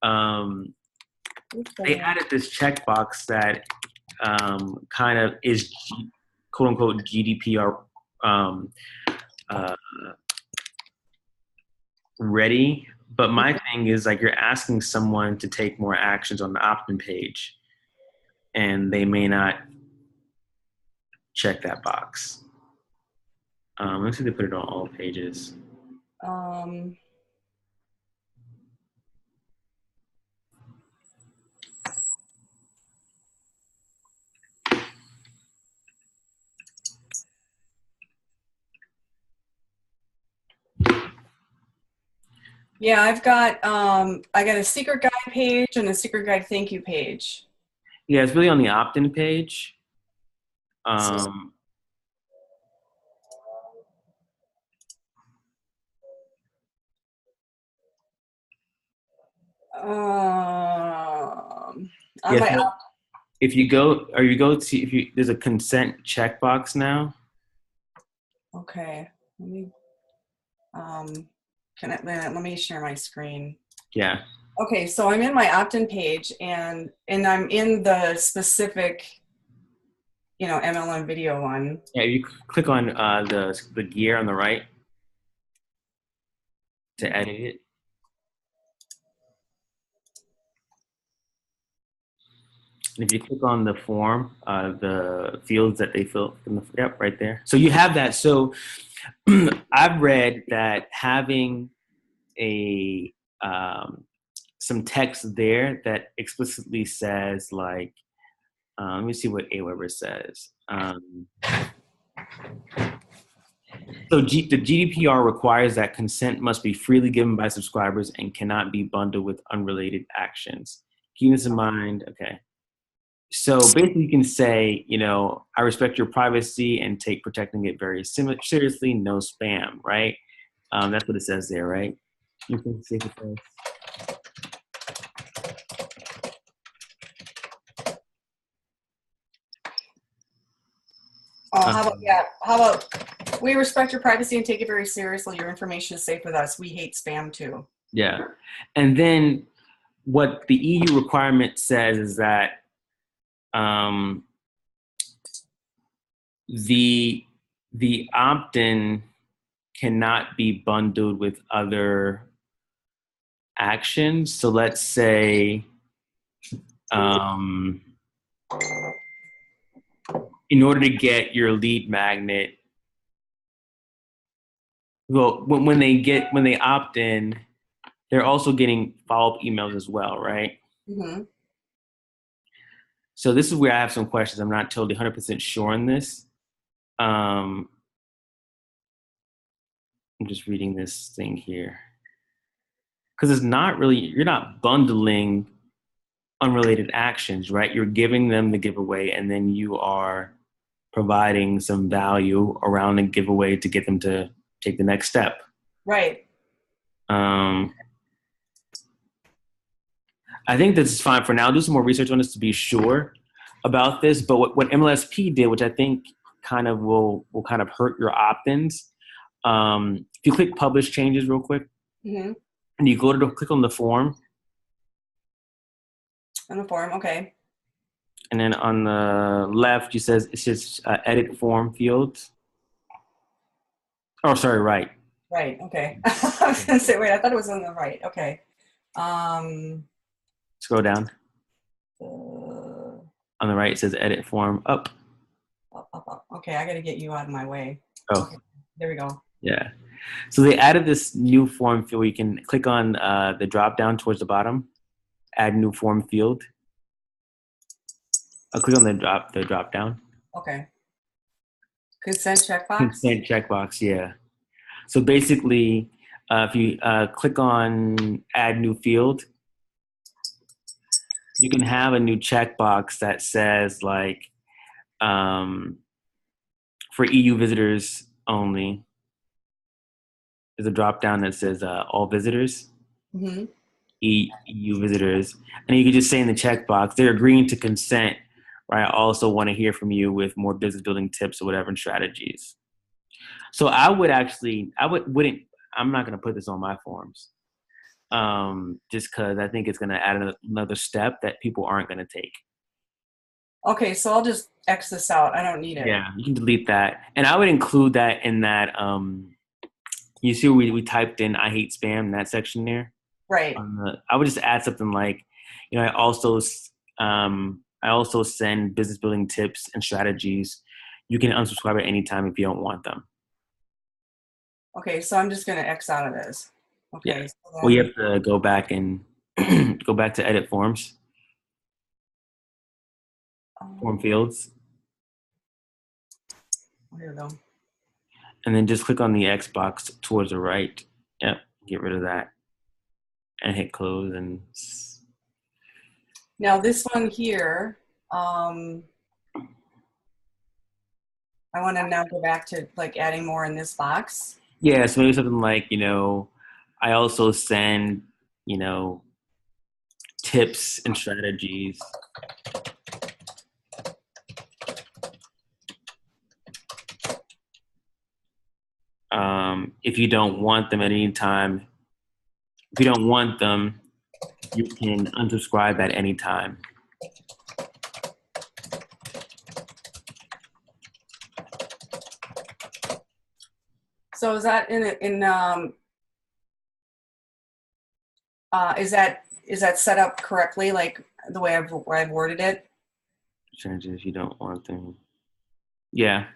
um, they added this checkbox that kind of is quote unquote GDPR ready. But my thing is like you're asking someone to take more actions on the opt-in page, and they may not check that box. Let's see if they put it on all pages. Yeah, I got a secret guide page and a secret guide thank you page. Yeah, it's really on the opt-in page. If you go to there's a consent checkbox now. Okay, let me share my screen. Yeah. Okay, so I'm in my opt-in page and I'm in the specific, MLM video one. Yeah, you click on the gear on the right to edit it. And if you click on the form, the fields that they fill, yep, right there. So you have that. So I've read that having a some text there that explicitly says like, let me see what AWeber says. So the GDPR requires that consent must be freely given by subscribers and cannot be bundled with unrelated actions. Keep this in mind. Okay. So basically you can say, I respect your privacy and take protecting it very seriously. No spam, right? That's what it says there, right? You can see it there. How about we respect your privacy and take it very seriously. Your information is safe with us. We hate spam too. Yeah. And then what the EU requirement says is that the opt-in cannot be bundled with other actions. So let's say in order to get your lead magnet, well, when they opt in, they're also getting follow-up emails as well, right? Mm-hmm. So this is where I have some questions. I'm not totally 100% sure on this. I'm just reading this thing here. Because it's not really, you're not bundling unrelated actions, right? You're giving them the giveaway and then you are providing some value around the giveaway to get them to take the next step. Right. I think this is fine for now. I'll do some more research on this to be sure about this. But what MLSP did, which I think kind of will kind of hurt your opt-ins. If you click publish changes real quick, mm-hmm. and you go to click on the form. On the form, okay. And then on the left, it says edit form fields. Oh, sorry, right. Right, okay. I was going to say, wait, I thought it was on the right. Okay. Scroll down. On the right, it says edit form up. Up. Okay, I got to get you out of my way. Oh. Okay, there we go. Yeah. So they added this new form field where you can click on the drop down towards the bottom, add new form field. I'll click on the drop down. Okay. Consent checkbox? Consent checkbox, yeah. So basically, if you click on add new field, you can have a new checkbox that says like, for EU visitors only. There's a drop down that says all visitors, mm-hmm. EU visitors. And you can just say in the checkbox, they're agreeing to consent, right? I also want to hear from you with more business building tips or whatever and strategies. So I'm not going to put this on my forms. just because I think it's going to add another step that people aren't going to take. Okay, so I'll just X this out. I don't need it. Yeah, you can delete that. And I would include that in that, you see we typed in "I hate spam" in that section there. Right. I would just add something like, I also send business building tips and strategies. You can unsubscribe at any time if you don't want them. Okay, so I'm just going to X out of this. Okay. Yeah. So Well, you then, have to go back and go back to edit forms, form fields, here we go. and then just click on the X box towards the right. Yep. Get rid of that and hit close. And Now this one here, I want to now go back to like adding more in this box. yeah, so maybe something like, I also send, tips and strategies. If you don't want them at any time, if you don't want them, you can unsubscribe at any time. So is that is that set up correctly, like the way I've worded it? Changes if you don't want them. Yeah.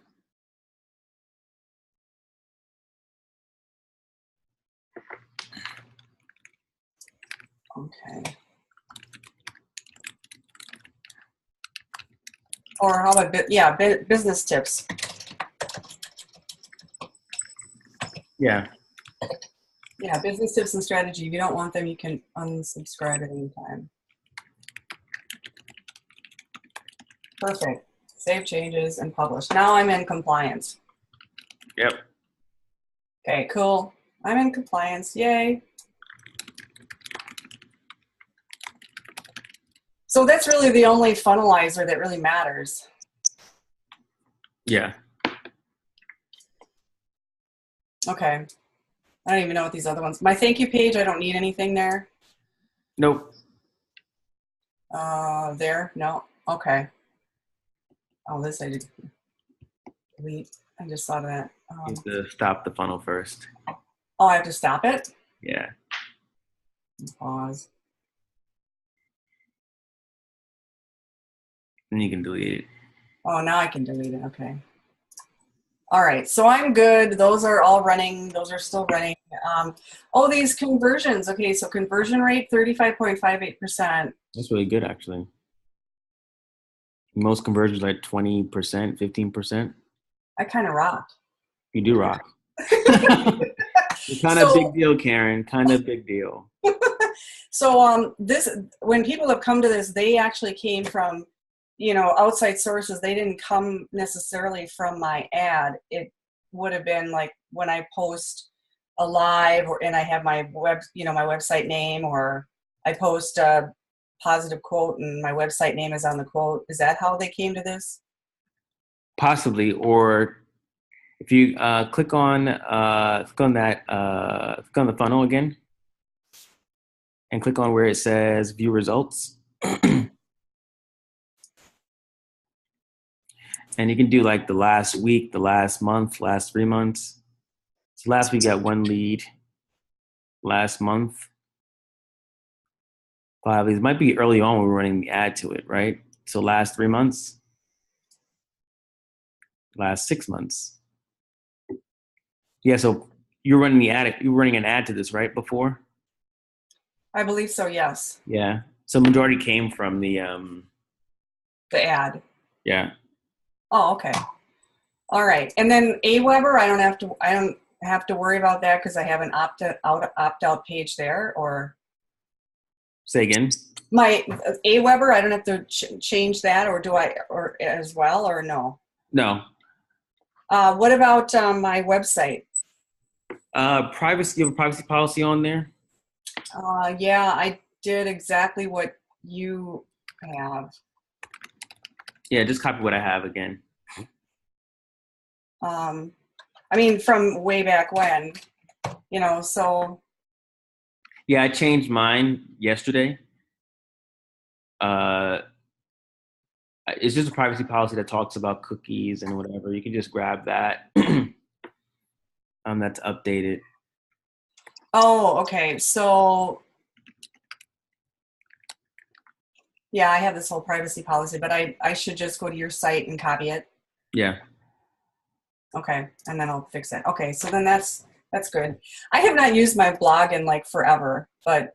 Okay. Or how about business tips? Yeah. Yeah, business tips and strategy. If you don't want them, you can unsubscribe at any time. Perfect. Save changes and publish. Now I'm in compliance. Yep. Okay, cool. I'm in compliance. Yay. So that's really the only funnelizer that really matters. Yeah. Okay. I don't even know what these other ones. My thank you page, I don't need anything there. Nope. There? No. Okay. Oh, this I did delete. I just thought of that. You have to stop the funnel first. Oh, I have to stop it? Yeah. Pause. And you can delete it. Oh, now I can delete it. Okay. All right. So I'm good. Those are all running. Those are still running. Oh, these conversions. Okay. So conversion rate, 35.58%. That's really good, actually. Most conversions like 20%, 15%. I kind of rock. You do rock. It's kind of big deal, Karen. Kind of big deal. So when people have come to this, they actually came from, outside sources. They didn't come necessarily from my ad. It would have been like when I post a live and I have my my website name, or I post a positive quote and my website name is on the quote. Is that how they came to this? Possibly, or if you click on that, click on the funnel again, and click on where it says View Results. And you can do like the last week, the last month, last 3 months. So last week got 1 lead. Last month, 5 leads. Might be early on when we're running the ad to it, right? So last 3 months. Last 6 months. Yeah, so you're running the ad. You were running an ad to this, right, before? I believe so, yes. Yeah. So majority came from the ad. Yeah. Oh, okay. All right. And then Aweber, I don't have to worry about that because I have an opt-out page there, or Say again. my Aweber, I don't have to change that, or do I, or as well, or no? No. What about my website? Privacy. You have a privacy policy on there? Yeah, I did exactly what you have. Yeah, just copy what I have again. I mean, from way back when, so. Yeah, I changed mine yesterday. Uh, it's just a privacy policy that talks about cookies and whatever. You can just grab that. That's updated. Oh, okay. So yeah, I have this whole privacy policy, but I should just go to your site and copy it. Yeah. Okay, and then I'll fix it. Okay, so then that's good. I have not used my blog in like forever, but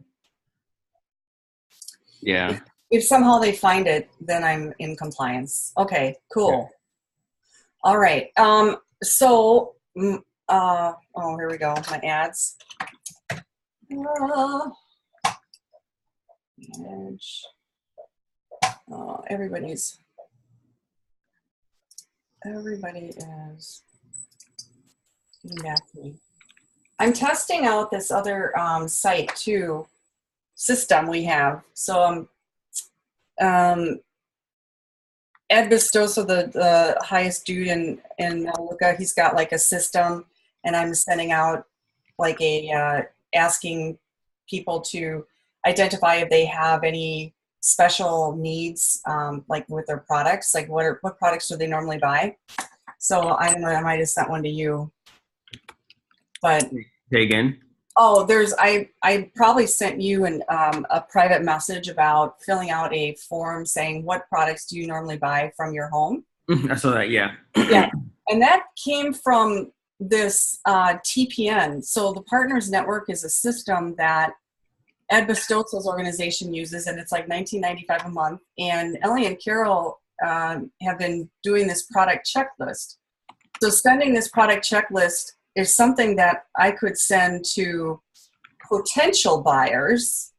Yeah. if somehow they find it, then I'm in compliance. Okay, cool. All right. So, oh, here we go. My ads. Manage. Everybody is getting back to me. I'm testing out this other site too, system we have. So Ed Bistoso, the highest dude in Melaleuca, he's got like a system, and I'm sending out like a asking people to identify if they have any special needs, like with their products, like what products do they normally buy. So I don't know, I might have sent one to you, but Say again. oh, I probably sent you a private message about filling out a form saying what products do you normally buy from your home. I saw that. Yeah. Yeah, and that came from this TPN. So the Partners Network is a system that Ed Bistozzo's organization uses, and it's like $19.95 a month. And Ellie and Carol have been doing this product checklist. So sending this product checklist is something that I could send to potential buyers,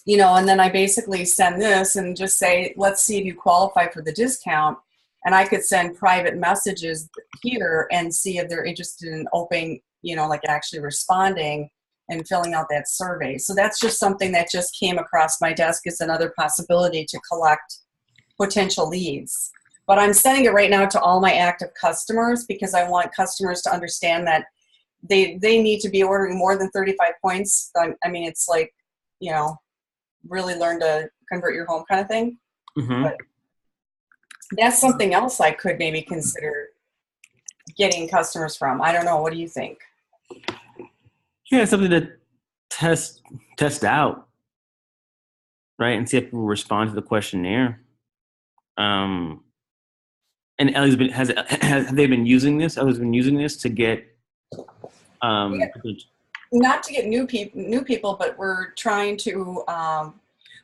you know, and then I basically send this and just say, let's see if you qualify for the discount. And I could send private messages here and see if they're interested in opening, you know, like actually responding and filling out that survey. So that's just something that just came across my desk as another possibility to collect potential leads. But I'm sending it right now to all my active customers because I want customers to understand that they need to be ordering more than 35 points. I mean, it's like, you know, really learn to convert your home kind of thing. Mm-hmm. But that's something else I could maybe consider getting customers from. I don't know. What do you think? Yeah, something to test out, right, and see if people respond to the questionnaire. And Ellie's been have they been using this? Ellie's been using this to get not to get new people, but we're trying to.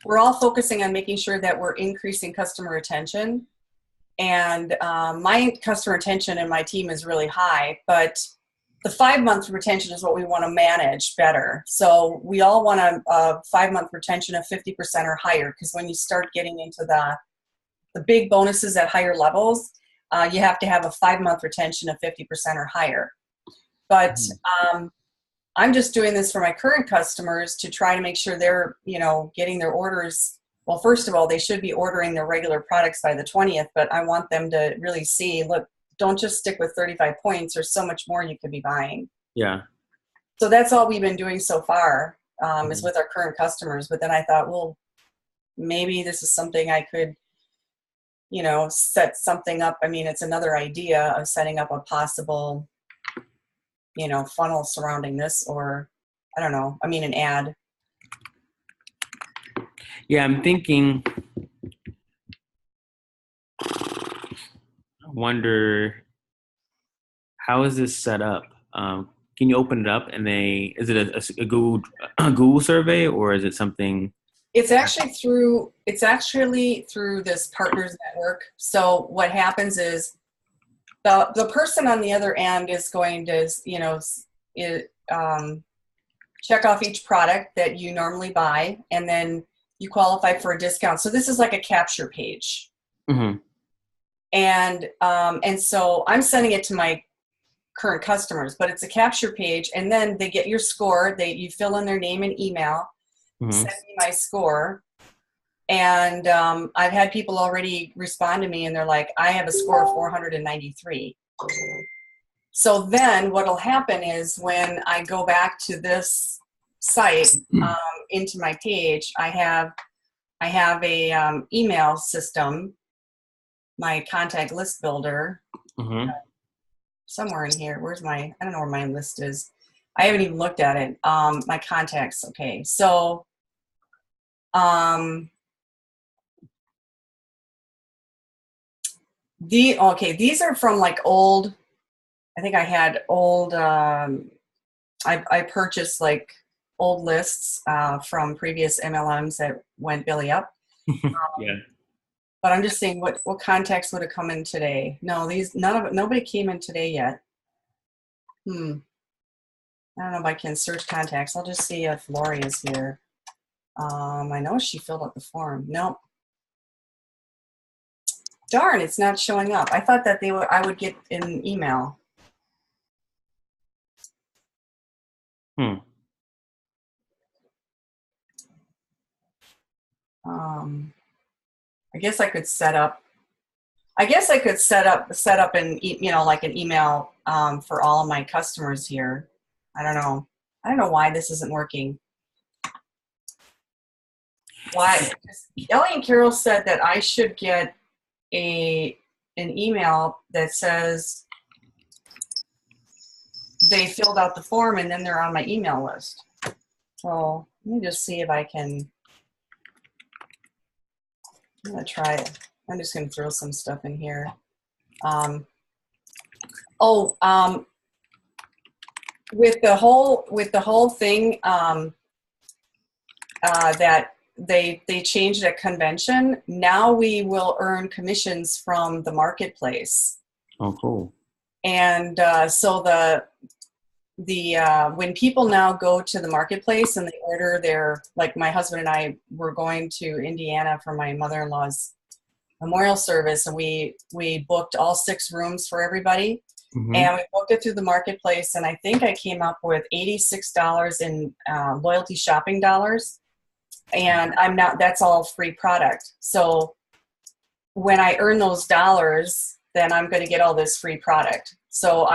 We're all focusing on making sure that we're increasing customer retention, and my customer retention in my team is really high, but the 5-month retention is what we want to manage better. So we all want a 5-month retention of 50% or higher, because when you start getting into the big bonuses at higher levels, you have to have a 5-month retention of 50% or higher. But I'm just doing this for my current customers to try to make sure they're, you know, getting their orders. Well, first of all, they should be ordering their regular products by the 20th, but I want them to really see, look, don't just stick with 35 points. There's so much more you could be buying. Yeah. So that's all we've been doing so far, is with our current customers. But then I thought, well, maybe this is something I could, you know, set something up. I mean, it's another idea of setting up a possible, you know, funnel surrounding this, or I don't know. I mean, an ad. Yeah, I'm thinking. I wonder, how is this set up? Can you open it up and is it a Google survey, or is it something? It's actually through this Partners Network. So what happens is the person on the other end is going to, you know, check off each product that you normally buy, and then you qualify for a discount. So this is like a capture page. Mm-hmm. And so I'm sending it to my current customers, but it's a capture page, and then they get your score. You fill in their name and email, send me my score, and I've had people already respond to me, and they're like, I have a score of 493. So then what'll happen is when I go back to this site, into my page, I have a email system, my contact list builder, somewhere in here. I don't know where my list is. I haven't even looked at it. My contacts. Okay. So, these are from like old, I think I had old, I purchased like old lists from previous MLMs that went belly up. Yeah. But I'm just saying what contacts would have come in today. No, nobody came in today yet. I don't know if I can search contacts. I'll just see if Lori is here. I know she filled out the form. Nope. Darn, it's not showing up. I thought that I would get an email. I guess I could set up an like an email for all of my customers here. I don't know why this isn't working. Why? Ellie and Carol said that I should get an email that says they filled out the form and then they're on my email list. So let me just see if I can. I'm gonna try it. I'm just gonna throw some stuff in here. With the whole thing that they changed at convention. Now we will earn commissions from the marketplace. Oh, cool. And so when people now go to the marketplace and they order like my husband and I were going to Indiana for my mother-in-law's memorial service, and we booked all 6 rooms for everybody. And we booked it through the marketplace, and I think I came up with $86 in loyalty shopping dollars. And that's all free product. So when I earn those dollars, then I'm going to get all this free product. So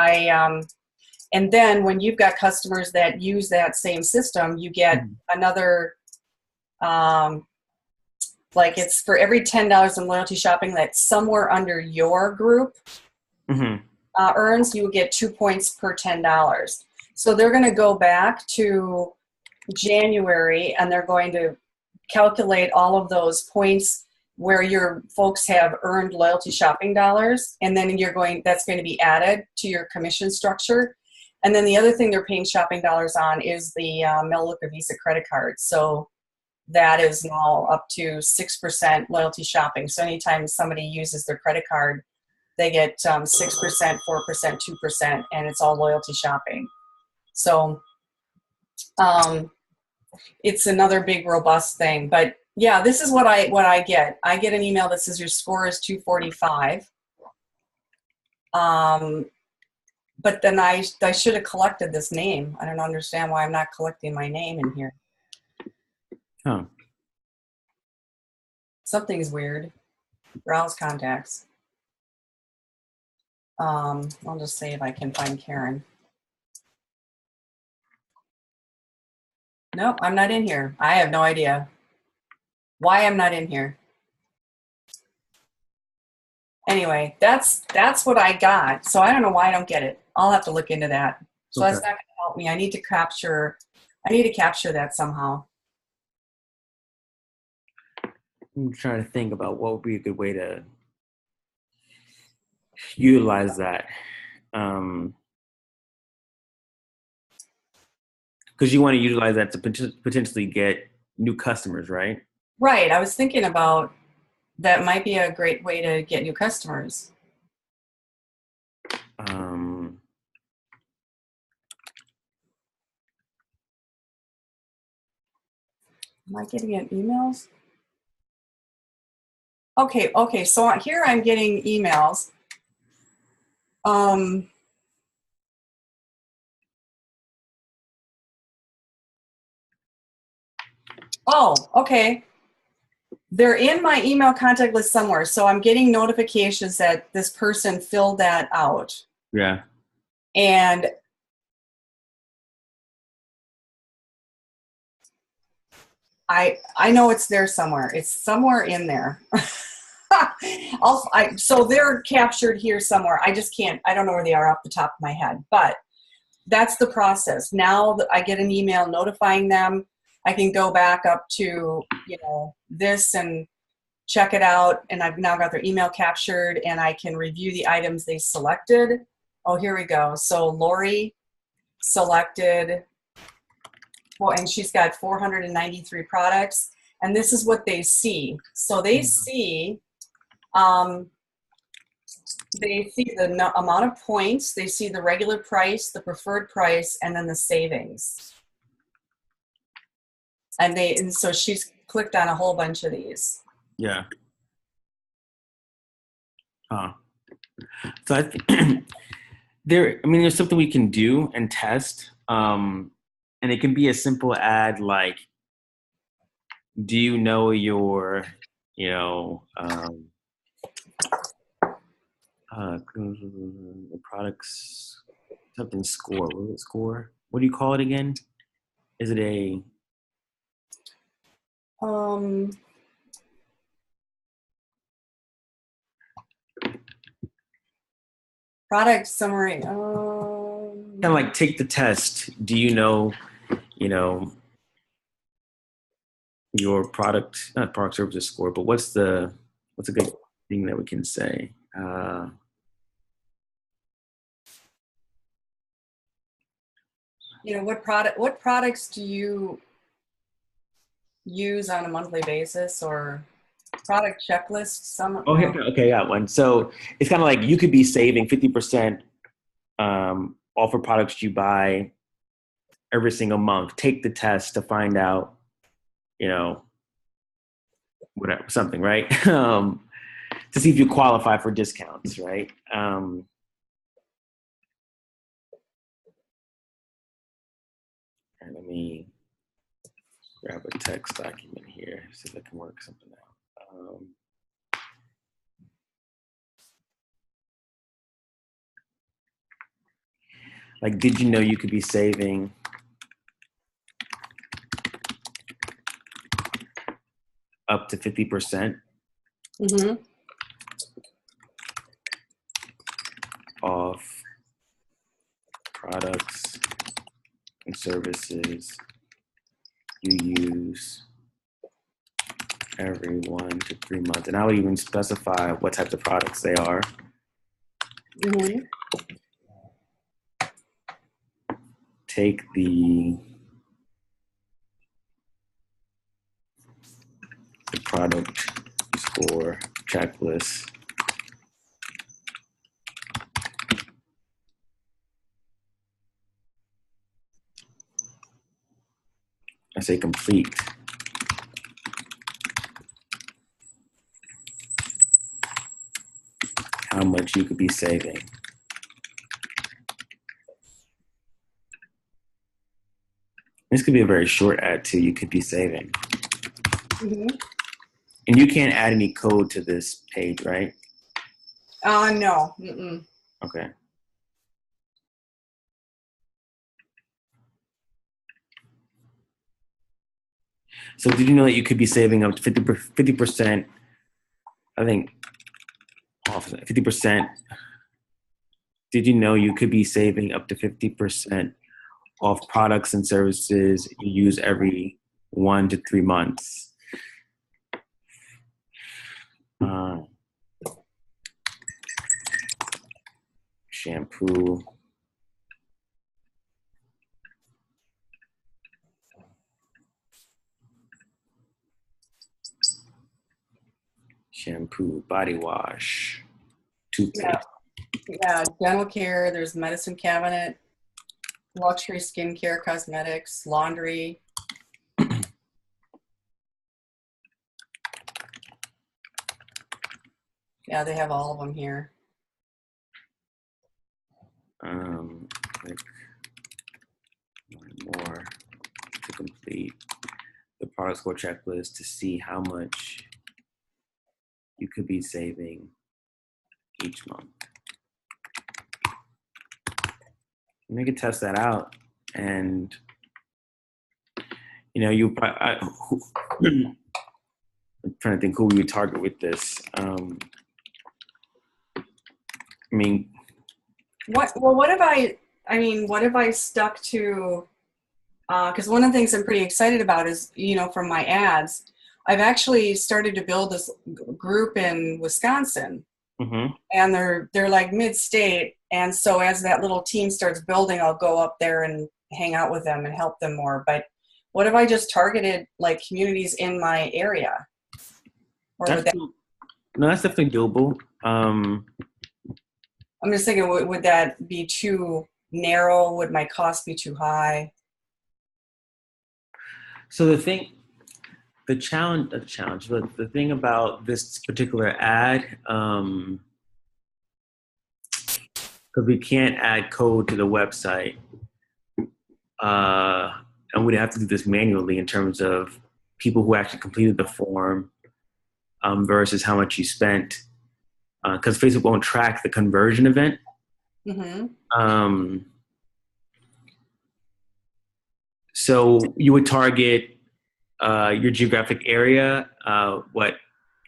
and then when you've got customers that use that same system, you get another, like it's for every $10 in loyalty shopping that's somewhere under your group earns, you will get 2 points per $10. So they're going to go back to January and they're going to calculate all of those points where your folks have earned loyalty shopping dollars, and then that's going to be added to your commission structure. And then the other thing they're paying shopping dollars on is the Melaleuca Visa credit card. So that is now up to 6% loyalty shopping. So anytime somebody uses their credit card, they get 6%, 4%, 2%, and it's all loyalty shopping. So it's another big robust thing. But yeah, this is what I get. I get an email that says your score is 245. But then I should have collected this name. I don't understand why I'm not collecting my name in here. Huh. Something's weird. Browse contacts. I'll just see if I can find Karen. Nope, I'm not in here. I have no idea why I'm not in here. Anyway, that's what I got. So I don't know why I don't get it. I'll have to look into that. So that's not going to help me. I need to capture that somehow. I'm trying to think about what would be a good way to utilize that. Because you want to utilize that to potentially get new customers, right? Right. I was thinking about that might be a great way to get new customers. Am I getting emails? Okay. So here I'm getting emails. Oh, okay. They're in my email contact list somewhere. So I'm getting notifications that this person filled that out. Yeah. And I know it's there somewhere. It's somewhere in there. So they're captured here somewhere. I just can't, I don't know where they are off the top of my head, but that's the process. Now I get an email notifying them. I can go back up to, this and check it out. And I've now got their email captured and I can review the items they selected. Oh, here we go. So Lori selected, well, and she's got 493 products. And this is what they see. So they see, the amount of points, they see the regular price, the preferred price, and then the savings. And so she's clicked on a whole bunch of these. Yeah. So I think there's something we can do and test. And it can be a simple ad like, do you know your, the products, something score. What is it, score? What do you call it again? Is it a product summary? kind of like take the test. Do you know your product, not product services score, but what's a good thing that we can say? What products do you use on a monthly basis, or product checklist? Okay, got one. So it's kind of like you could be saving 50% off of products you buy every single month. Take the test to find out, whatever, something, right? To see if you qualify for discounts, right? And let me grab a text document here, see if I can work something out. Like, did you know you could be saving up to 50% off products and services you use every 1 to 3 months? And I would even specify what types of products they are. Take the product score checklist. I say complete. How much you could be saving. This could be a very short ad too. You could be saving. And you can't add any code to this page, right? No. Okay. So did you know that you could be saving up to 50%, I think, off 50%. Did you know you could be saving up to 50% off products and services you use every 1 to 3 months? Shampoo. Shampoo, body wash, toothpaste. Yeah, dental care, there's medicine cabinet, luxury skincare, cosmetics, laundry. Yeah, they have all of them here. Click more to complete the product score checklist to see how much you could be saving each month. And they could test that out. And, you know, I'm trying to think who we would target with this. I mean, what if what if I stuck to, because one of the things I'm pretty excited about is, from my ads, I've actually started to build this group in Wisconsin, mm-hmm. and they're like mid-state. And so as that little team starts building, I'll go up there and hang out with them and help them more. But what if I just targeted like communities in my area? Or would that, No, that's definitely doable. I'm just thinking, would that be too narrow? Would my cost be too high? So the thing about this particular ad, because we can't add code to the website, and we'd have to do this manually in terms of people who actually completed the form versus how much you spent, because Facebook won't track the conversion event. Mm-hmm. So you would target your geographic area,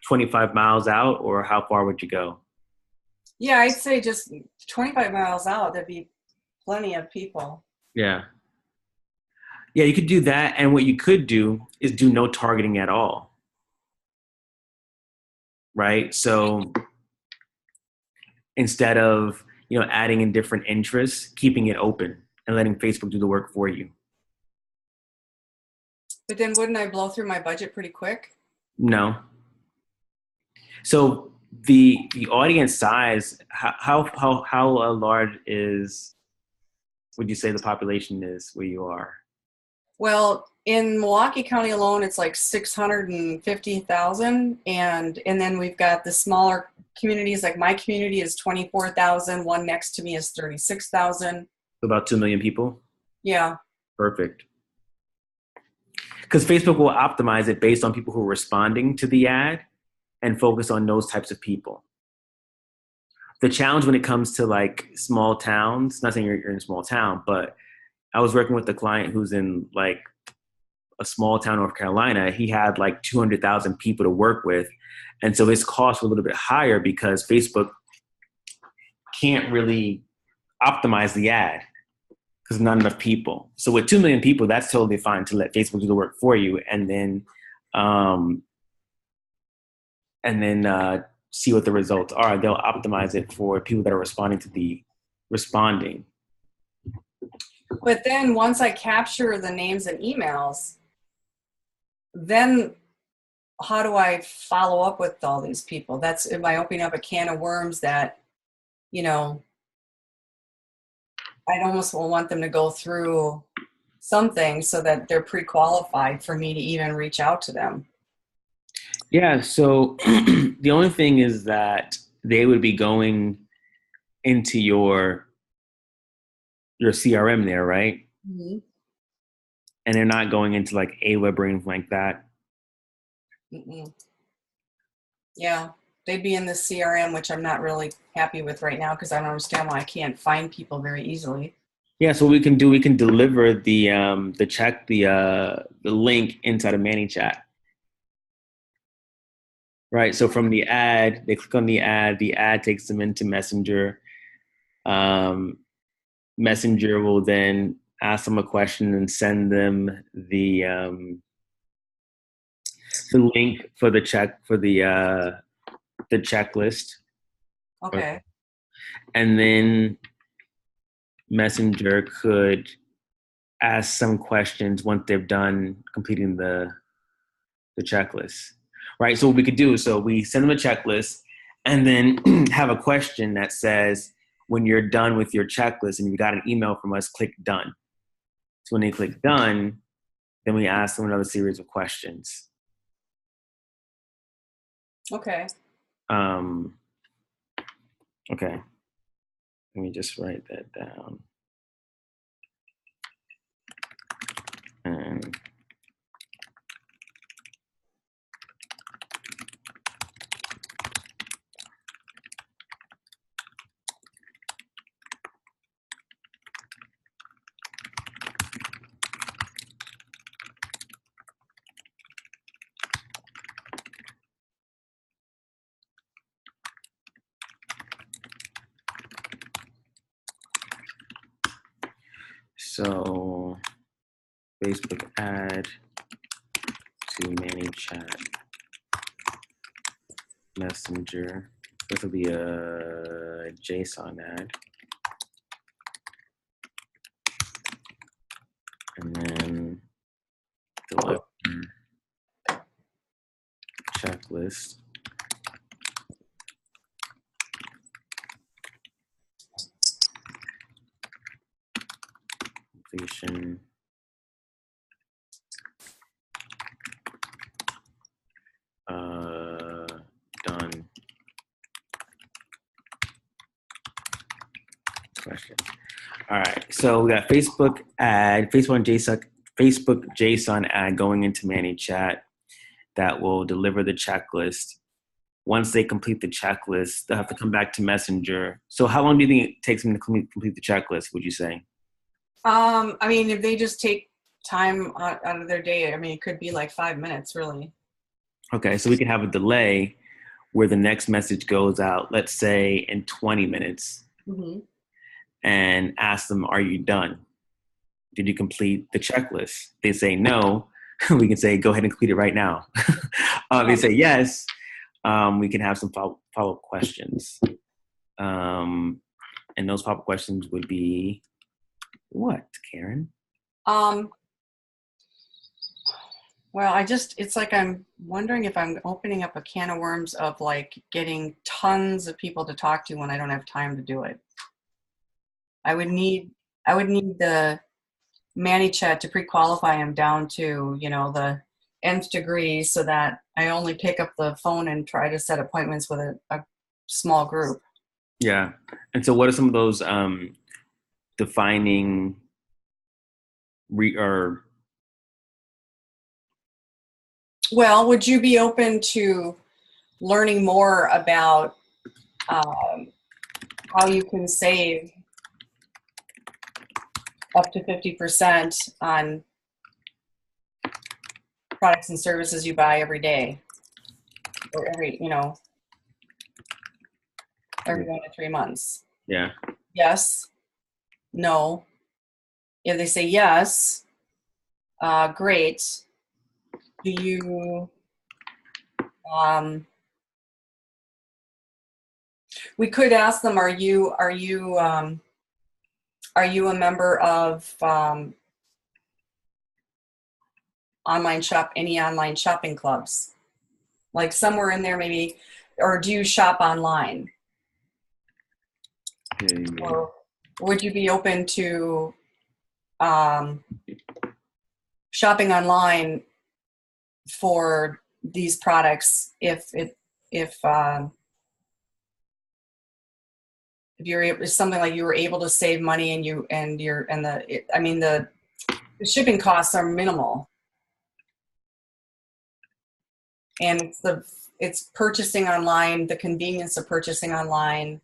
25 miles out, or how far would you go? Yeah, I'd say just 25 miles out, there'd be plenty of people. Yeah. Yeah, you could do that. And what you could do is do no targeting at all. Right? So instead of, adding in different interests, keeping it open and letting Facebook do the work for you. But then wouldn't I blow through my budget pretty quick? No. So the audience size, how large would you say the population is where you are? Well, in Milwaukee County alone, it's like 650,000, and then we've got the smaller communities. Like my community is 24,000. One next to me is 36,000. About 2 million people. Yeah. Perfect. Because Facebook will optimize it based on people who are responding to the ad and focus on those types of people. The challenge when it comes to like small towns, not saying you're in a small town, but I was working with a client who's in like a small town, North Carolina. He had like 200,000 people to work with. And so his costs were a little bit higher because Facebook can't really optimize the ad because not enough people. So with 2 million people, that's totally fine to let Facebook do the work for you. And then see what the results are. They'll optimize it for people that are responding. But then once I capture the names and emails, then how do I follow up with all these people? Am I opening up a can of worms that, I'd almost want them to go through something so that they're pre-qualified for me to even reach out to them. Yeah, so the only thing is that they would be going into your CRM there, right? Mm-hmm. And they're not going into like Aweber or anything like that. Mm-mm. Yeah, they'd be in the CRM, which I'm not really happy with right now because I don't understand why I can't find people very easily. Yeah, so we can deliver the link inside of ManyChat. Right. So from the ad, they click on the ad takes them into Messenger. Messenger will then ask them a question and send them the link for the checklist. Okay. And then Messenger could ask some questions once they've done completing the checklist. Right. So what we could do is, so we send them a checklist and then have a question that says, when you're done with your checklist and you got an email from us, click done. So when they click done, then we ask them another series of questions. Okay. Okay. Let me just write that down. And So Facebook ad to ManyChat Messenger. This will be a JSON ad. And then deliver checklist. Completion. Done. Question. All right. So we got Facebook ad, Facebook JSON ad going into ManyChat that will deliver the checklist. Once they complete the checklist, they'll have to come back to Messenger. So how long do you think it takes them to complete the checklist, would you say? I mean, if they just take time out of their day, I mean, it could be like 5 minutes, really. Okay, so we can have a delay where the next message goes out, let's say in 20 minutes, and ask them, are you done? Did you complete the checklist? They say no. We can say, go ahead and complete it right now. They say yes. We can have some follow-up questions. And those follow-up questions would be what, Karen? Well, it's like I'm wondering if I'm opening up a can of worms of like getting tons of people to talk to when I don't have time to do it. I would need the ManyChat to pre-qualify them down to, the nth degree so that I only pick up the phone and try to set appointments with a small group. Yeah. And so what are some of those defining Well, would you be open to learning more about how you can save up to 50% on products and services you buy every day or every 1 to 3 months? Yeah. Yes. No. If they say yes, great. Do you, we could ask them, are you a member of any online shopping clubs? Like somewhere in there maybe, or do you shop online? Or would you be open to shopping online for these products if it's something like you were able to save money and the shipping costs are minimal, and it's purchasing online, the convenience of purchasing online.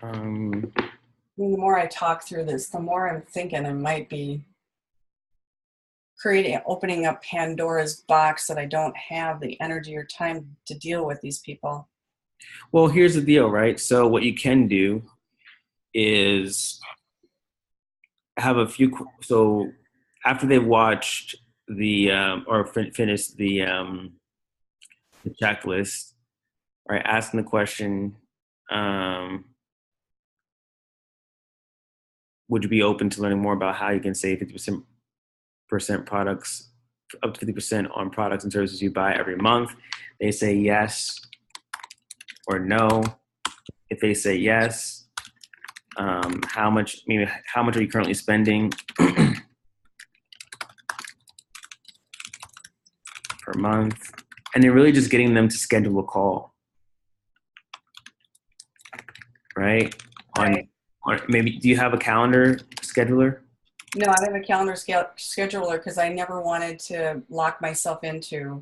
The more I talk through this, the more I'm thinking it might be opening up Pandora's box that I don't have the energy or time to deal with these people. Well, here's the deal, right? So what you can do is have so after they've watched finished the checklist, right? Asking the question, would you be open to learning more about how you can save 50% products, up to 50% on products and services you buy every month? They say yes or no. If they say yes, how much are you currently spending per month? And then really just getting them to schedule a call, right? Right. Or maybe, do you have a calendar scheduler? No, I don't have a calendar scheduler because I never wanted to lock myself into.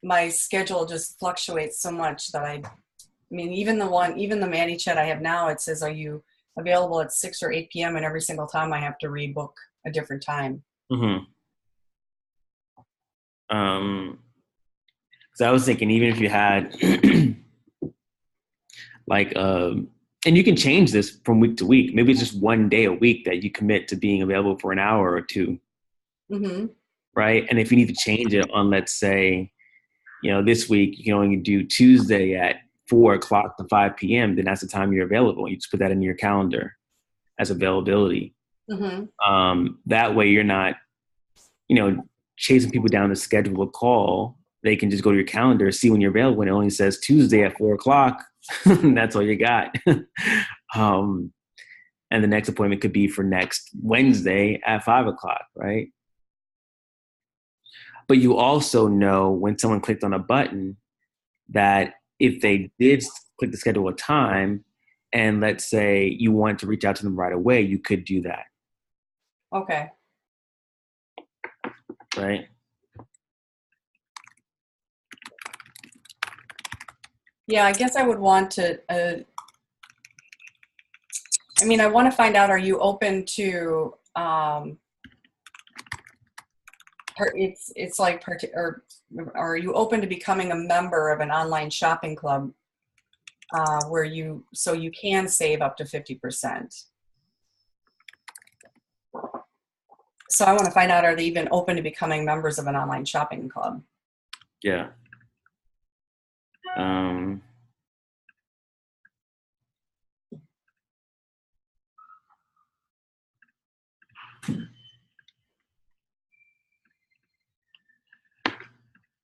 My schedule just fluctuates so much that even the ManyChat I have now, it says, are you available at 6 or 8 p.m. and every single time I have to rebook a different time. Mm-hmm. So I was thinking, even if you had like a And you can change this from week to week. Maybe it's just one day a week that you commit to being available for an hour or two. Mm-hmm. Right. And if you need to change it on, let's say, this week you can only do Tuesday at 4 o'clock to 5 p.m., then that's the time you're available. You just put that in your calendar as availability. Mm-hmm. That way you're not, chasing people down to schedule a call. They can just go to your calendar, see when you're available, and it only says Tuesday at 4 o'clock. That's all you got. And the next appointment could be for next Wednesday at 5 o'clock, right? But you also know when someone clicked on a button that if they did click to schedule a time, and let's say you want to reach out to them right away, you could do that. Okay. Right? Yeah, I guess I would want to, I want to find out, are you open to, it's like, or are you open to becoming a member of an online shopping club so you can save up to 50%? So I want to find out, are they even open to becoming members of an online shopping club? Yeah.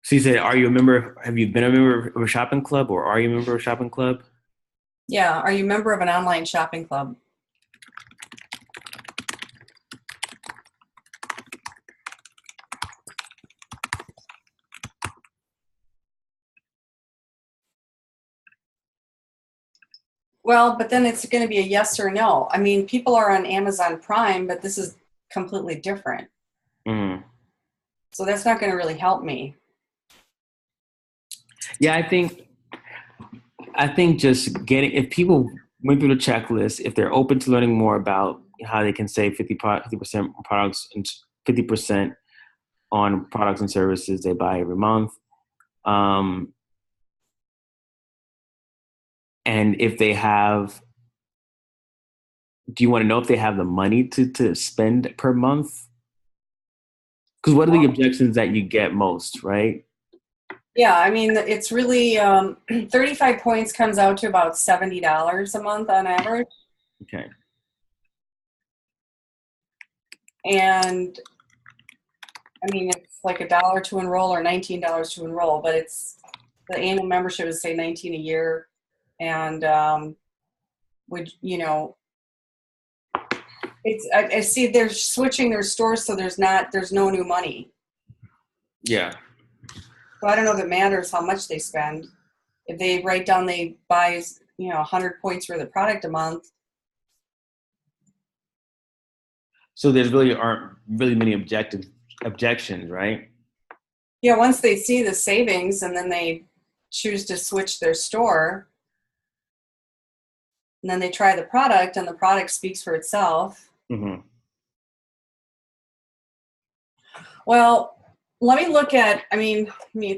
So you said, are you a member? Have you been a member of a shopping club, or are you a member of a shopping club? Yeah. Are you a member of an online shopping club? Well, but then it's going to be a yes or no. I mean, people are on Amazon Prime, but this is completely different. Mm. So that's not going to really help me. Yeah, I think just if people went through the checklist, if they're open to learning more about how they can save 50% products and 50% on products and services they buy every month, and if they have, do you want to know if they have the money to spend per month? Because what are the objections that you get most, right? Yeah, I mean, it's really 35 points comes out to about $70 a month on average. Okay. And I mean, it's like $1 to enroll or $19 to enroll, but the annual membership is say $19 a year, and I see they're switching their stores, so there's no new money. Yeah. So I don't know if it matters how much they spend. If they write down they buy 100 points worth of product a month. So aren't really many objections, right? Yeah, once they see the savings and then they choose to switch their store, and then they try the product and the product speaks for itself. Mm-hmm. Well, let me let me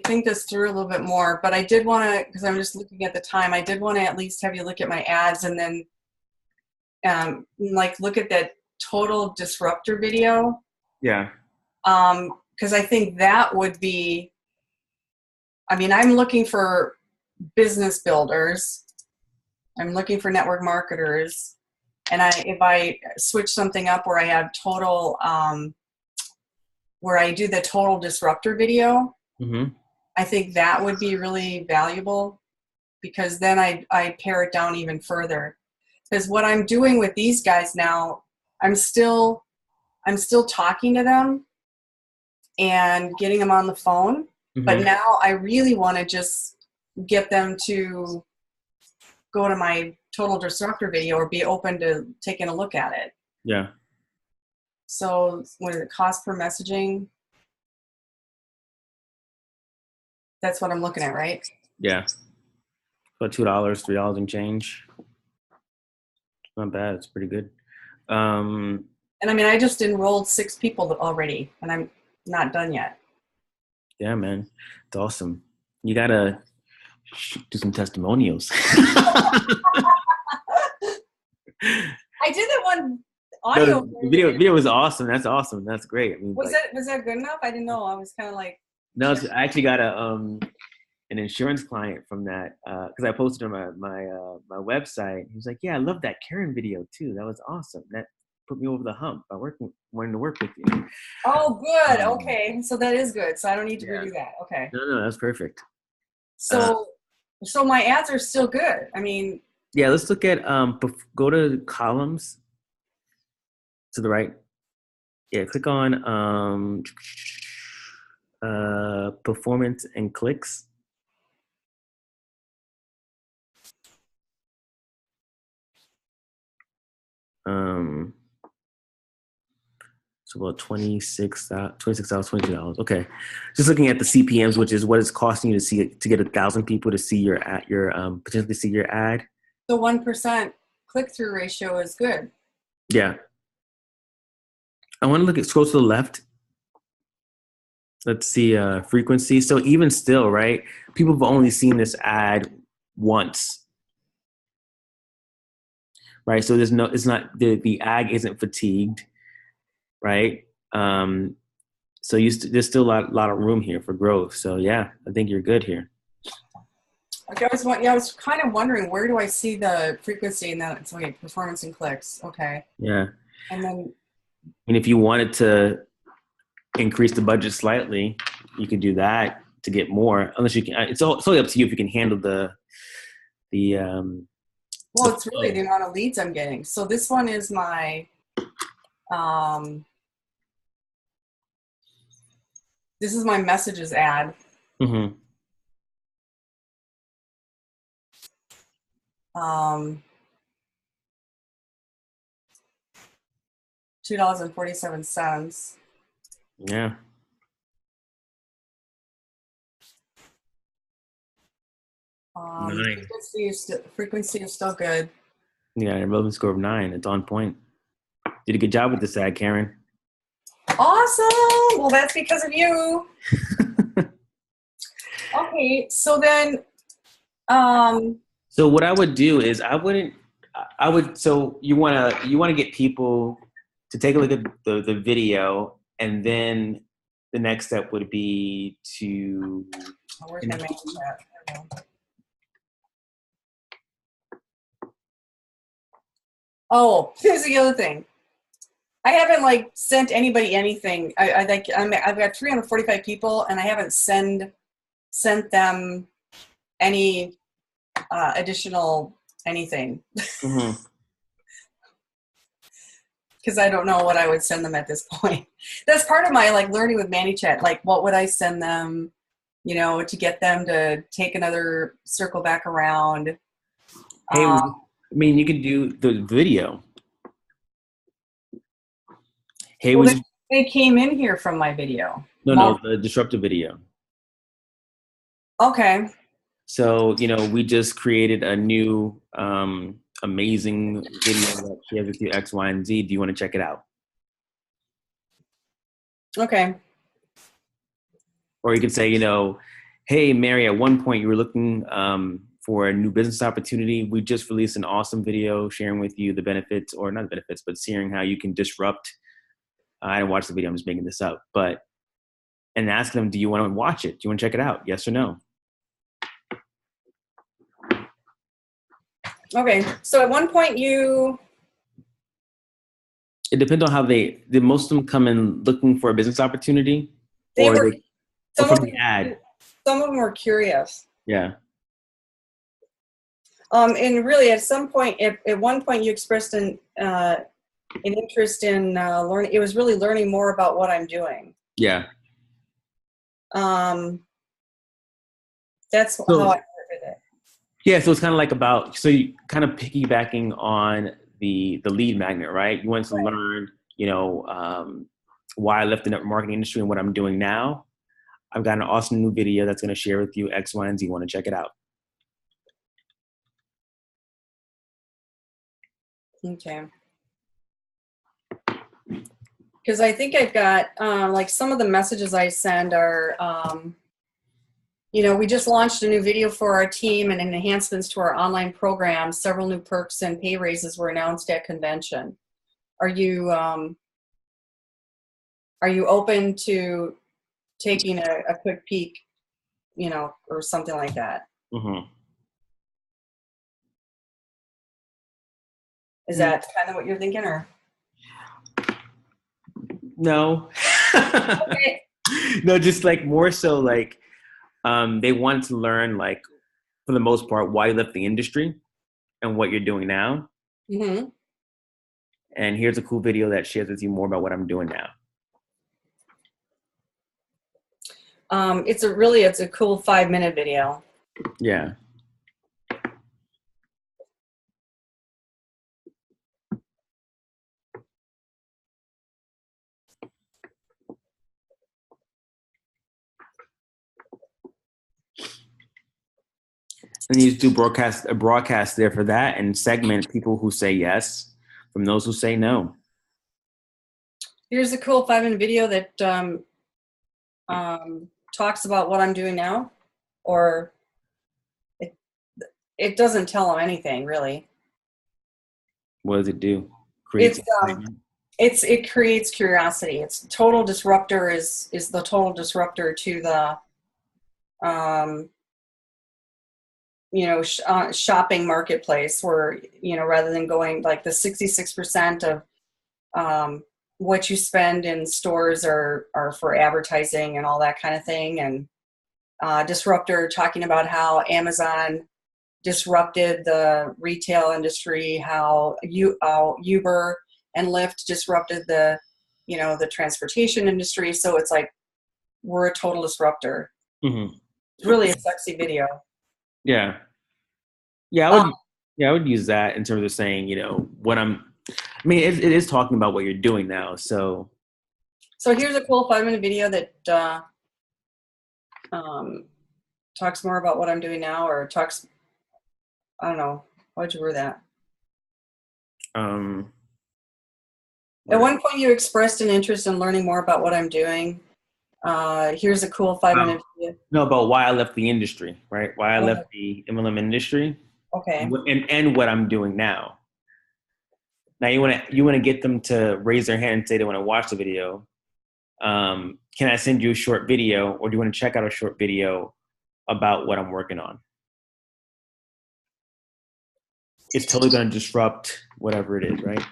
think this through a little bit more, but I did want to, because I'm just looking at the time, I did want to at least have you look at my ads and then look at that total disruptor video. Yeah. Because I think that would be, I'm looking for business builders. I'm looking for network marketers. And if I switch something up where I have total, where I do the total disruptor video, Mm-hmm. I think that would be really valuable, because then I pare it down even further. Because what I'm doing with these guys now, I'm still talking to them and getting them on the phone. Mm-hmm. But now I really want to just get them to go to my total disruptor video or be open to taking a look at it. Yeah. So what is it, cost per messaging? That's what I'm looking at, right? Yeah. About $2, $3 and change. Not bad. It's pretty good. And I just enrolled 6 people already, and I'm not done yet. Yeah, man. It's awesome. You gotta do some testimonials. I did that one No, audio. the video was awesome. That's awesome. That's great. I mean, Was like, that good enough? I didn't know. I was kind of like. no, I actually got an insurance client from that because I posted on my website. He was like, "Yeah, I love that Karen video too. That was awesome. That put me over the hump by wanting to work with you." Oh, good. Um, Okay, so that is good. So I don't need to yeah. redo that. Okay. No, that's perfect. So, so my ads are still good. I mean, Yeah, let's look at go to columns to the right. Yeah, click on performance and clicks. So about $26, $22. Okay, just looking at the CPMS, which is what it's costing you to get 1,000 people to see your ad, potentially see your ad. the 1% click-through ratio is good. Yeah, I want to scroll to the left. Let's see frequency. So even still, right? People have only seen this ad once, right? So it's not the ad isn't fatigued, right? So there's still a lot of room here for growth. So yeah, I think you're good here. Okay, I was kind of wondering, where do I see the frequency? And then it's okay, performance and clicks. Okay, Yeah, and then and if you wanted to increase the budget slightly, you could do that to get more. Unless you can, it's totally up to you if you can handle the well, it's really the amount of leads I'm getting. So this one is my this is my messages ad. Mm-hmm. $2.47. Yeah. Nine. Frequency is still good. Yeah, a relevance score of 9. It's on point. Did a good job with this ad, Karen. Awesome. Well, that's because of you. Okay, so then so what I would do is so you want to get people to take a look at the video, and then the next step would be to where's my main chat? Oh, here's the other thing. I haven't like sent anybody anything. I've got 345 people, and I haven't sent them any additional anything mm-hmm. because I don't know what I would send them at this point. That's part of my like learning with ManyChat. Like, what would I send them? You know, to get them to take another circle back around. Hey, I mean, you could do the video. Hey, well, they came in here from my video. No, the disruptive video. Okay. So, we just created a new amazing video that shares with you X, Y, and Z. Do you want to check it out? Okay. Or you could say, hey, Mary, at one point you were looking for a new business opportunity. We just released an awesome video sharing with you the benefits, or not the benefits, but sharing how you can disrupt. I didn't watch the video. I'm just making this up. And ask them, do you want to watch it? Do you want to check it out? Yes or no? Okay. So at one point it depends on how most of them come in looking for a business opportunity, or from the ad. Some of them were curious. Yeah. And really, at one point, you expressed an interest in learning. It was really learning more about what I'm doing. Yeah. That's how I interpreted it. Yeah, so it's kind of like you kind of piggybacking on the lead magnet, right? You want to learn, why I left the network marketing industry and what I'm doing now. I've got an awesome new video that's going to share with you X, Y, and Z. You want to check it out. Okay. Because I think I've got like some of the messages I send are We just launched a new video for our team and enhancements to our online program. Several new perks and pay raises were announced at convention. Are you open to taking a quick peek, or something like that? Mm-hmm. Is that kind of what you're thinking, or? No. Okay. No, just like more so like they want to learn, like, for the most part, why you left the industry and what you're doing now. Mm-hmm. And here's a cool video that shares with you more about what I'm doing now. It's a cool 5-minute video. Yeah. And you just do a broadcast there for that, and segment people who say yes from those who say no. Here's a cool 5-minute video that talks about what I'm doing now, or it doesn't tell them anything really. What does it do? It creates curiosity. It's total disruptor is the total disruptor to the shopping marketplace, where rather than going like the 66% of what you spend in stores are for advertising and all that kind of thing. And disruptor, talking about how Amazon disrupted the retail industry, how Uber and Lyft disrupted the transportation industry. So it's like, we're a total disruptor. Mm-hmm. It's really a sexy video. Yeah. I would use that in terms of saying, it is talking about what you're doing now. So here's a cool 5-minute video that talks more about what I'm doing now, or talks, I don't know, why'd you word that? At one point you expressed an interest in learning more about what I'm doing. Here's a cool 5-minute video. No, about why I left the industry, right? Why I left the MLM industry. Okay. And what I'm doing now. Now you want to get them to raise their hand and say they want to watch the video. Can I send you a short video, or do you want to check out a short video about what I'm working on? It's totally going to disrupt whatever it is, right?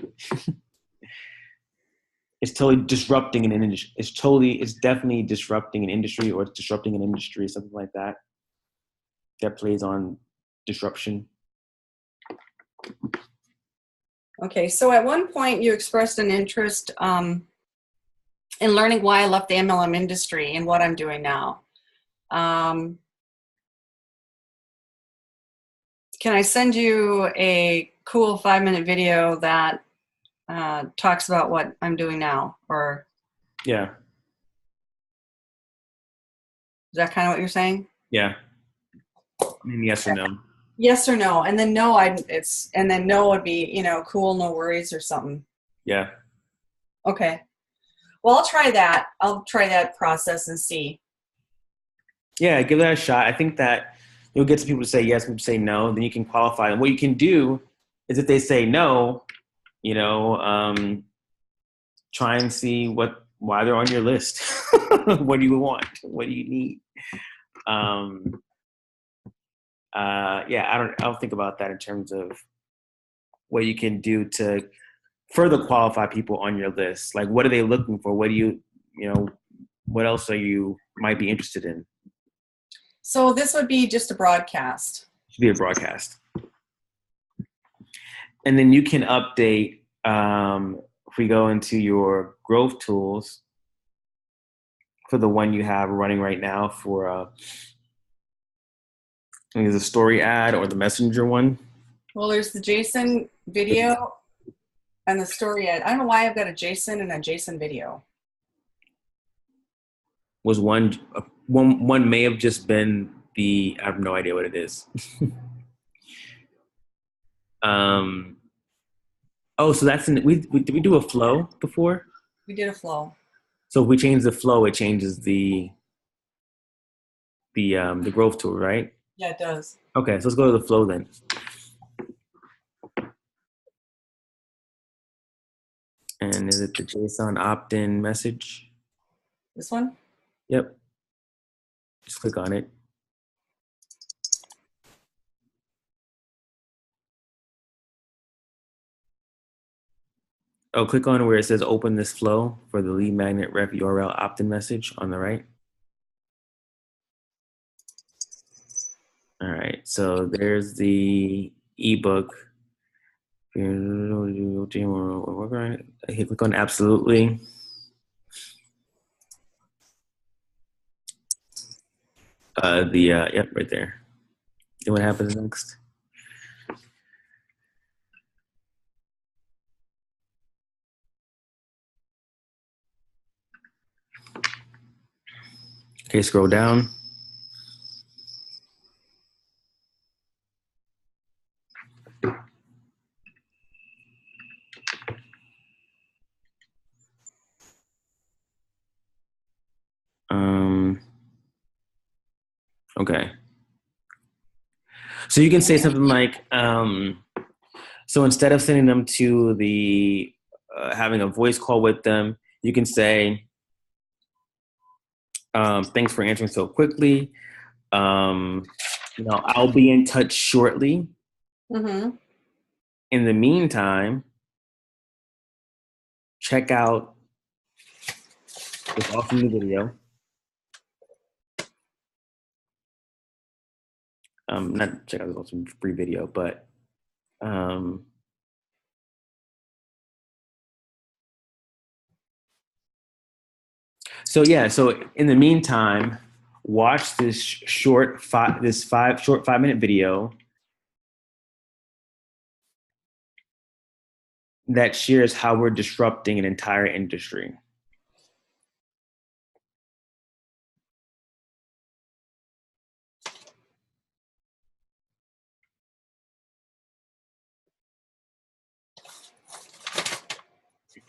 It's totally disrupting an industry. It's definitely disrupting an industry, or it's disrupting an industry, something like that. That plays on disruption. Okay, so at one point you expressed an interest in learning why I left the MLM industry and what I'm doing now. Can I send you a cool 5-minute video that talks about what I'm doing now? Or yeah, is that kind of what you're saying? Yeah. Yes or no. Yes or no, and then no. No would be cool, no worries or something. Yeah. Okay. Well, I'll try that. I'll try that process and see. Yeah, give that a shot. I think that you'll get some people to say yes, people to say no. Then you can qualify. And what you can do is, if they say no, try and see why they're on your list. What do you want? What do you need? I'll think about that in terms of what you can do to further qualify people on your list. Like, what are they looking for? What do what else might be interested in? So this would be just a broadcast. It should be a broadcast. And then you can update, if we go into your growth tools for the one you have running right now for, there's a story ad or the messenger one. Well, there's the Jason video and the story ad. I don't know why I've got a Jason and a Jason video. Was one may have just been I have no idea what it is. So that's did we do a flow before? We did a flow. So if we change the flow, it changes the the growth tool, right? Yeah, it does. Okay, so let's go to the flow then. And is it the JSON opt-in message? This one? Yep. Just click on it. Oh, click on where it says open this flow for the lead magnet ref URL opt-in message on the right. All right, so there's the ebook. Click on absolutely. Yep, right there. And what happens next? Okay, scroll down. Okay. So you can say something like, so instead of sending them to the, having a voice call with them, you can say, thanks for answering so quickly. I'll be in touch shortly. Mm-hmm. In the meantime, check out this awesome new video. Not check out this awesome free video, but so in the meantime, watch this short 5-minute video that shares how we're disrupting an entire industry.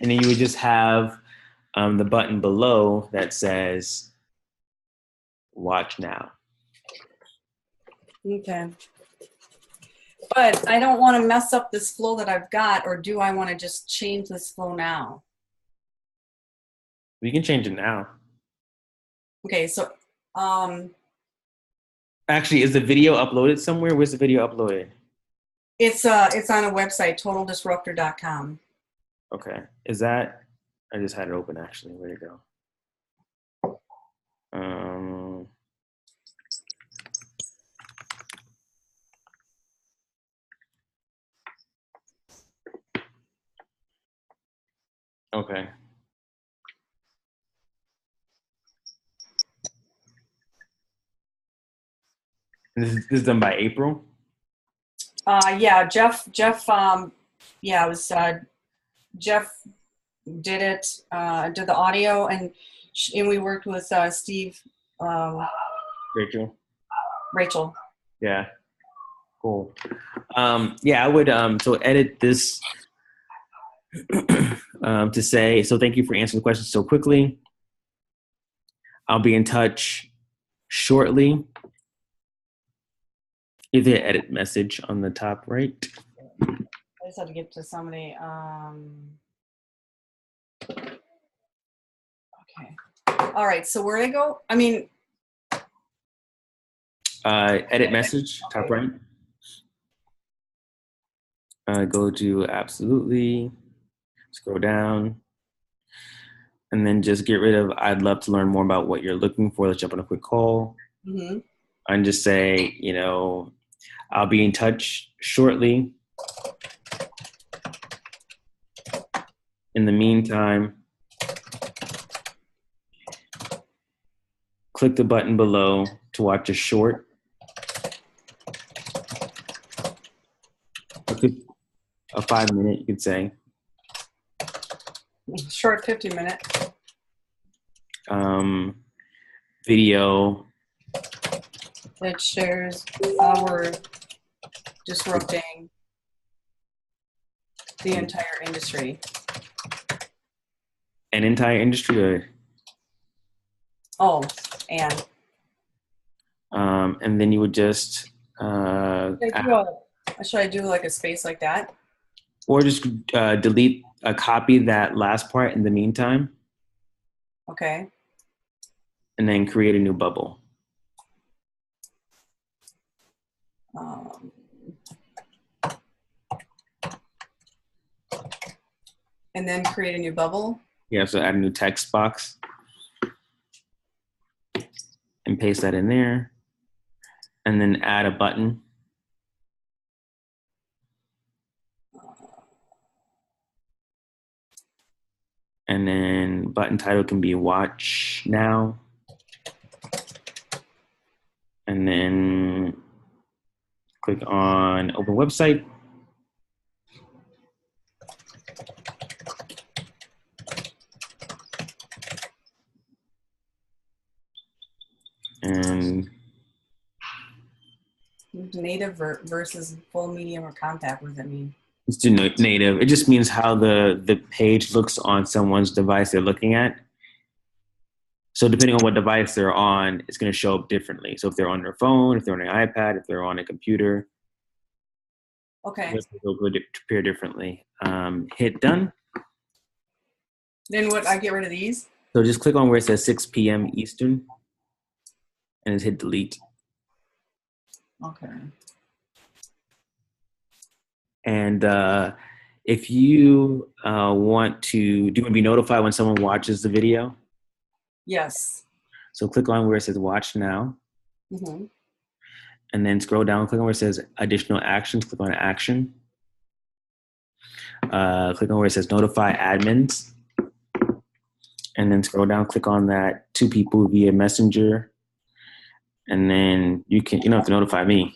And then you would just have the button below that says watch now. Okay. But I don't want to mess up this flow that I've got, or do I want to just change this flow now? We can change it now. Okay, so actually, is the video uploaded somewhere? Where's the video uploaded? it's on a website, totaldisruptor.com. Okay. Is that, I just had it open actually. Where'd it go? Okay. This is done by April? Yeah, Jeff, yeah, it was, Jeff did it, did the audio, and we worked with Steve, Rachel. Yeah. Cool. Yeah, I would, so edit this to say, so thank you for answering the question so quickly. I'll be in touch shortly. Is there edit message on the top right? I just had to get to somebody. Okay. All right. So where do I go? I mean, edit message, okay. Top right. Go to absolutely. Scroll down. And then just get rid of, I'd love to learn more about what you're looking for. Let's jump on a quick call. Mm-hmm. And just say, I'll be in touch shortly. In the meantime, click the button below to watch a short. A 5-minute, you could say. Short 50-minute. Video. That shares our disrupting the entire industry. An entire industry? Or? Oh, and. And then you would just, Should I do like a space like that? or just delete, copy that last part in the meantime, Okay. and then create a new bubble. And then create a new bubble. Yeah, so add a new text box and paste that in there, and then add a button. And then button title can be watch now. And then click on open website. And native versus full, medium, or compact. What does that mean? let's do native. It just means how the page looks on someone's device they're looking at. So depending on what device they're on, it's going to show up differently. So if they're on their phone, if they're on an iPad, if they're on a computer, okay, it'll appear differently. Hit done. Then what? I get rid of these. So just click on where it says 6 p.m. Eastern, and just hit delete. Okay. And if you want to, do you want to be notified when someone watches the video? Yes. So click on where it says watch now. Mm-hmm. And then scroll down, click on where it says additional actions, click on action. Click on where it says notify admins. And then scroll down, click on that 2 people via messenger. And then you don't have to notify me.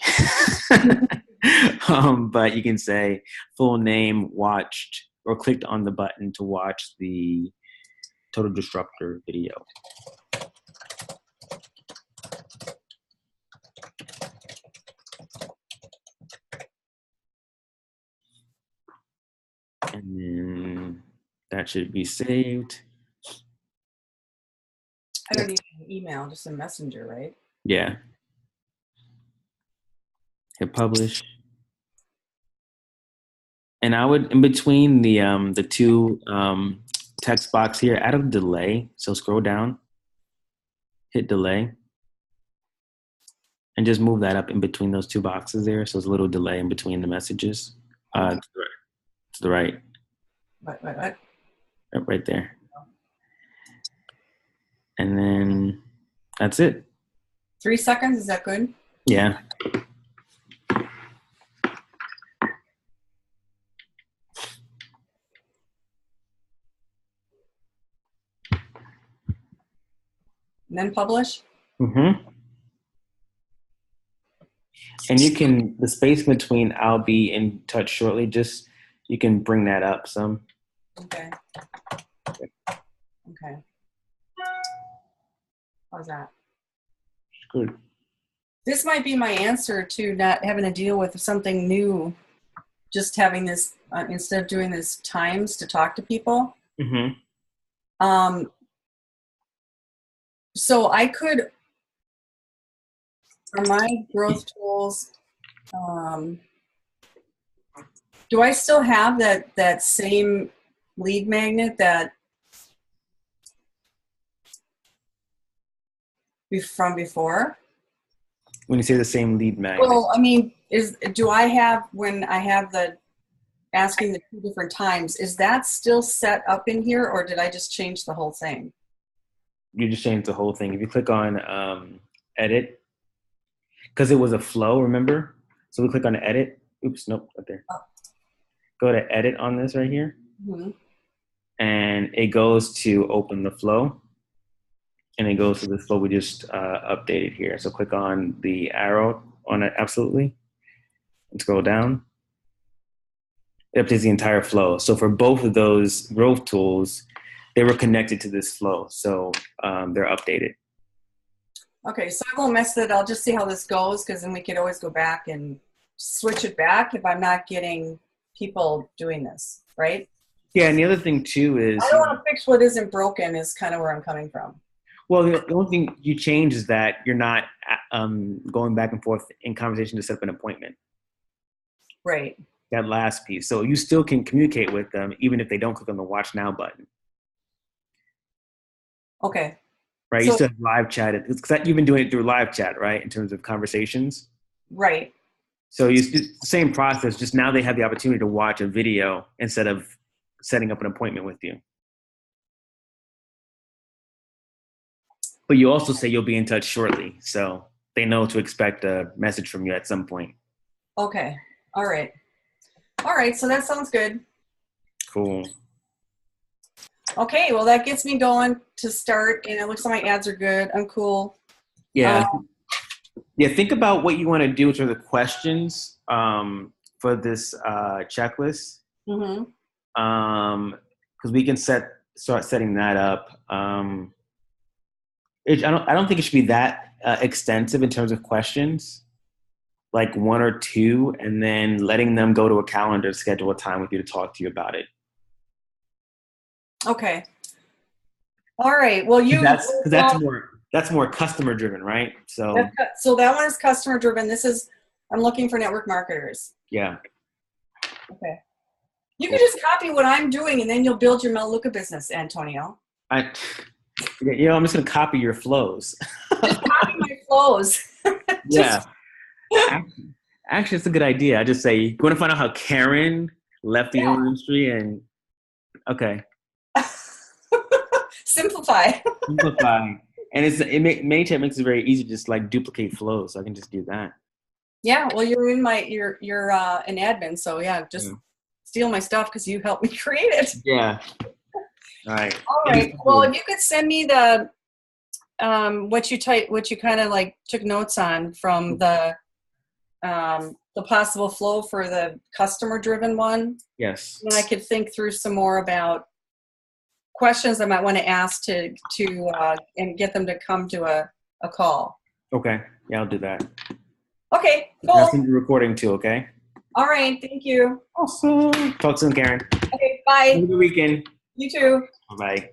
But you can say full name, watched, or clicked on the button to watch the Total Disruptor video. And then that should be saved. I don't need an email, just a messenger, right? Yeah. Hit publish. And I would, in between the 2 text box here, add a delay. So scroll down, hit delay, and just move that up in between those 2 boxes there. So there's a little delay in between the messages. To the right. What? Right there. And then that's it. 3 seconds, is that good? Yeah. And then publish? Mm-hmm. And you can, the space between I'll be in touch shortly, just, you can bring that up some. Okay. Okay. How's that? Good. This might be my answer to not having to deal with something new. Just having this, instead of doing this times to talk to people. Mm-hmm. So I could, for my growth tools, do I still have that same lead magnet that from before? When you say the same lead magnet. Well, I mean, do I have, when I have the asking the 2 different times, is that still set up in here, or did I just change the whole thing? You just changed the whole thing. If you click on edit, because it was a flow, remember? So we click on edit. Oops, nope, right there. Oh. Go to edit on this right here. Mm-hmm. And it goes to open the flow. And it goes to the flow we just updated here. So click on the arrow on it, absolutely, and scroll down. It updates the entire flow. So for both of those growth tools, they were connected to this flow. So they're updated. Okay, so I won't mess with it. I'll just see how this goes, because then we could always go back and switch it back if I'm not getting people doing this, right? Yeah, and the other thing too is, I don't want to fix what isn't broken is kind of where I'm coming from. Well, the only thing you change is that you're not going back and forth in conversation to set up an appointment. Right. That last piece. So you still can communicate with them even if they don't click on the watch now button. Okay. Right? You still have live chat. Because you've been doing it through live chat, right? In terms of conversations. Right. So it's the same process, just now they have the opportunity to watch a video instead of setting up an appointment with you. But you also say you'll be in touch shortly. So they know to expect a message from you at some point. Okay. All right. All right. So that sounds good. Cool. Okay. Well, that gets me going to start. And it looks like my ads are good. I'm cool. Yeah. Yeah. Think about what you want to do in terms of questions for this checklist. Mm-hmm. Because we can start setting that up. I don't think it should be that extensive in terms of questions, like 1 or 2, and then letting them go to a calendar to schedule a time with you to talk to you about it. Okay. All right. Well, that's more customer driven, right? So that one is customer driven. I'm looking for network marketers. Yeah. Okay. You can just copy what I'm doing, and then you'll build your Melaleuca business, Antonio. I'm just going to copy your flows. Just copy my flows. Yeah. Actually, it's a good idea. I just say, you want to find out how Karen left the industry and, okay. Simplify. And ManyChat makes it very easy to just like duplicate flows. So I can just do that. Yeah. Well, you're an admin. So yeah, just steal my stuff because you helped me create it. Yeah. All right. Well, if you could send me the what you kind of like took notes on from the possible flow for the customer driven one. Yes. And I could think through some more about questions I might want to ask to and get them to come to a call. Okay. Yeah, I'll do that. Okay. Cool. I'll send you a recording too. Okay. All right. Thank you. Awesome. Talk soon, Karen. Okay. Bye. Have a good weekend. You too. Bye.